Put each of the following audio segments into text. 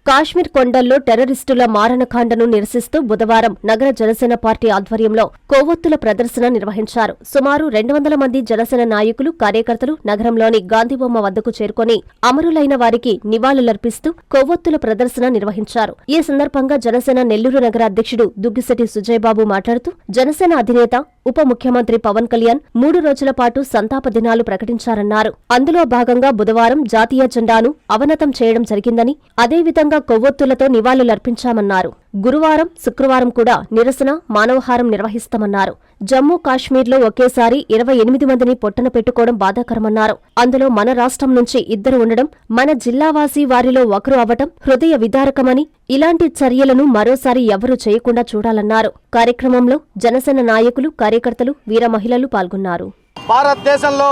కాశ్మీర్ కొండల్లో టెర్రరిస్టుల మారణకాండను నిరసిస్తూ బుధవారం నగర జనసేన పార్టీ ఆధ్వర్యంలో కొవ్వొత్తుల ప్రదర్శన నిర్వహించారు. సుమారు 200 మంది జనసేన నాయకులు, కార్యకర్తలు నగరంలోని గాంధీబొమ్మ వద్దకు చేరుకొని అమరులైన వారికి నివాళులర్పిస్తూ కొవ్వొత్తుల ప్రదర్శన నిర్వహించారు. ఈ సందర్భంగా జనసేన నెల్లూరు నగర అధ్యక్షుడు దుగ్గిశెట్టి సుజయబాబు మాట్లాడుతూ జనసేన అధినేత, ఉప ముఖ్యమంత్రి పవన్ కళ్యాణ్ 3 రోజుల పాటు సంతాప దినాలు ప్రకటించారన్నారు. అందులో భాగంగా బుధవారం జాతీయ జెండాను అవనతం చేయడం జరిగిందని, అదేవిధంగా కొవ్వొత్తులతో నివాళులర్పించామన్నారు. గురువారం, శుక్రవారం కూడా నిరసన, మానవహారం నిర్వహిస్తామన్నారు. జమ్మూ కాశ్మీర్లో ఒకేసారి 28 మందిని పొట్టన పెట్టుకోవడం బాధాకరమన్నారు. అందులో మన రాష్ట్రం నుంచి 2 ఉండడం, మన జిల్లావాసీ వారిలో ఒకరు అవటం హృదయ విదారకమని, ఇలాంటి చర్యలను మరోసారి ఎవరూ చేయకుండా చూడాలన్నారు. కార్యక్రమంలో జనసేన నాయకులు, కార్యకర్తలు, వీర మహిళలు పాల్గొన్నారు. భారతదేశంలో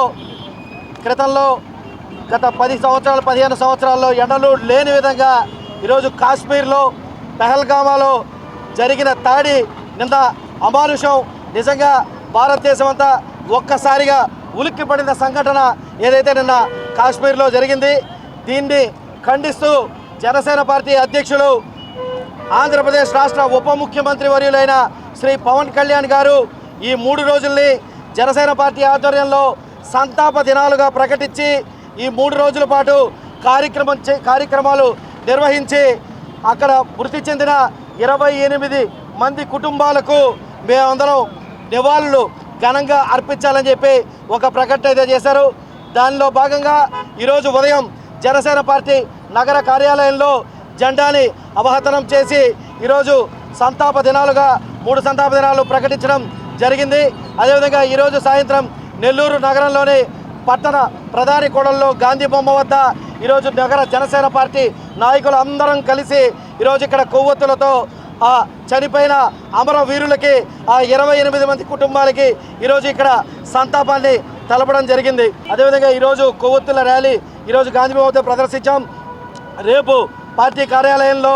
క్రితంలో గత 10 సంవత్సరాలు, 15 సంవత్సరాల్లో ఎండలు లేని విధంగా ఈరోజు కాశ్మీర్లో పెహల్గామాలో జరిగిన తాడి నిన్న అమానుషం. నిజంగా భారతదేశం అంతా ఒక్కసారిగా ఉలిక్కిపడిన సంఘటన ఏదైతే నిన్న కాశ్మీర్లో జరిగింది. దీన్ని ఖండిస్తూ జనసేన పార్టీ అధ్యక్షులు, ఆంధ్రప్రదేశ్ రాష్ట్ర ఉప ముఖ్యమంత్రి వర్యులైన శ్రీ పవన్ కళ్యాణ్ గారు ఈ 3 రోజుల్ని జనసేన పార్టీ ఆధ్వర్యంలో సంతాప దినాలుగా ప్రకటించి ఈ 3 రోజుల పాటు కార్యక్రమాలు నిర్వహించి అక్కడ మృతి చెందిన 28 మంది కుటుంబాలకు మేమందరం నివాళులు ఘనంగా అర్పించాలని చెప్పి ఒక ప్రకటన అయితే చేశారు. దానిలో భాగంగా ఈరోజు ఉదయం జనసేన పార్టీ నగర కార్యాలయంలో జెండాని అవహతనం చేసి ఈరోజు సంతాప దినాలుగా 3 సంతాప దినాలు ప్రకటించడం జరిగింది. అదేవిధంగా ఈరోజు సాయంత్రం నెల్లూరు నగరంలోని పట్టణ ప్రధాని కూడల్లో గాంధీ బొమ్మ వద్ద ఈరోజు నగర జనసేన పార్టీ నాయకులు అందరం కలిసి ఈరోజు ఇక్కడ కొవ్వొత్తులతో ఆ చనిపోయిన అమరవీరులకి, ఆ 28 మంది కుటుంబాలకి ఈరోజు ఇక్కడ సంతాపాన్ని తెలపడం జరిగింది. అదేవిధంగా ఈరోజు కొవ్వొత్తుల ర్యాలీ ఈరోజు గాంధీ బొమ్మ వద్ద ప్రదర్శించాం. రేపు పార్టీ కార్యాలయంలో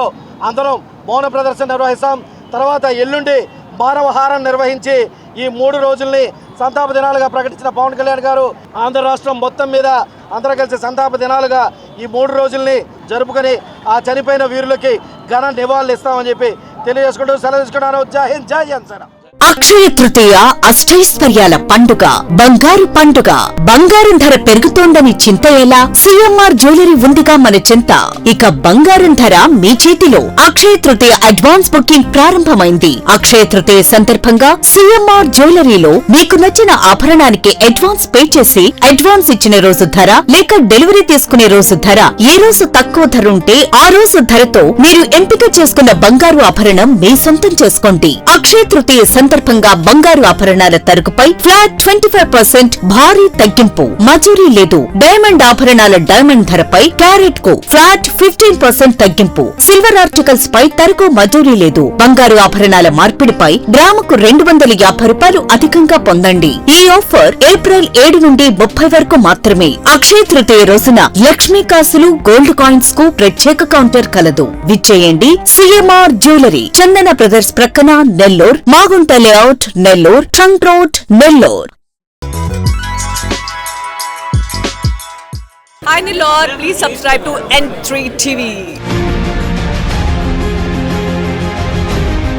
అందరం మౌన ప్రదర్శన నిర్వహిస్తాం. తర్వాత ఎల్లుండి మానవహారం నిర్వహించి ఈ 3 రోజుల్ని సంతాప దినాలుగా ప్రకటించిన పవన్ కళ్యాణ్ గారు ఆంధ్ర రాష్ట్రం మొత్తం మీద అందరూ కలిసి సంతాప దినాలుగా ఈ 3 రోజుల్ని జరుపుకొని ఆ చనిపోయిన వీరులకి ఘన నివాళులు ఇస్తామని చెప్పి తెలియజేసుకుంటూ సెలవు తీసుకున్నాను. జై హింద్, జై జనసేన. అక్షయ తృతీయ అష్టైశ్వర్యాల పండుగ, బంగారు పండుగ. బంగారం ధర పెరుగుతోందని చింత ఎలా? సిఎంఆర్ జ్యువెలరీ ఉందిగా మన చింత. ఇక బంగారం ధర మీ చేతిలో. అక్షయ తృతీయ అడ్వాన్స్ బుకింగ్ ప్రారంభమైంది. అక్షయ తృతీయ సందర్భంగా సిఎంఆర్ జ్యువెలరీలో మీకు నచ్చిన ఆభరణానికి అడ్వాన్స్ పే చేసి, అడ్వాన్స్ ఇచ్చిన రోజు ధర లేక డెలివరీ తీసుకునే రోజు ధర, ఏ రోజు తక్కువ ధర ఉంటే ఆ రోజు ధరతో మీరు ఎంపిక చేసుకున్న బంగారు ఆభరణం మీ సొంతం చేసుకోండి. అక్షయ తృతీయ సందర్భంగా బంగారు ఆభరణాల తరుగుపై ఫ్లాట్ 25% భారీ తగ్గింపు. మజూరీ లేదు. డైమండ్ ఆభరణాల డైమండ్ ధరపై క్యారెట్ కు ఫ్లాట్ 15% తగ్గింపు. సిల్వర్ ఆర్టికల్స్ పై తరుగు మజూరీ లేదు. బంగారు ఆభరణాల మార్పిడిపై గ్రాముకు 250 రూపాయలు అధికంగా పొందండి. ఈ ఆఫర్ ఏప్రిల్ 7 నుండి 30 వరకు మాత్రమే. అక్షయ తృతీయ రోజున లక్ష్మీ కాసులు, గోల్డ్ కాయిన్స్ కు ప్రత్యేక కౌంటర్ కలదు. విచ్చేయండి. సిఎంఆర్ జ్యువెలరీ, చందన బ్రదర్స్ ప్రక్కన, Nellore, Magunta layout, Nellore, trunk road, Nellore. Hi Nellore, please subscribe to N3 TV.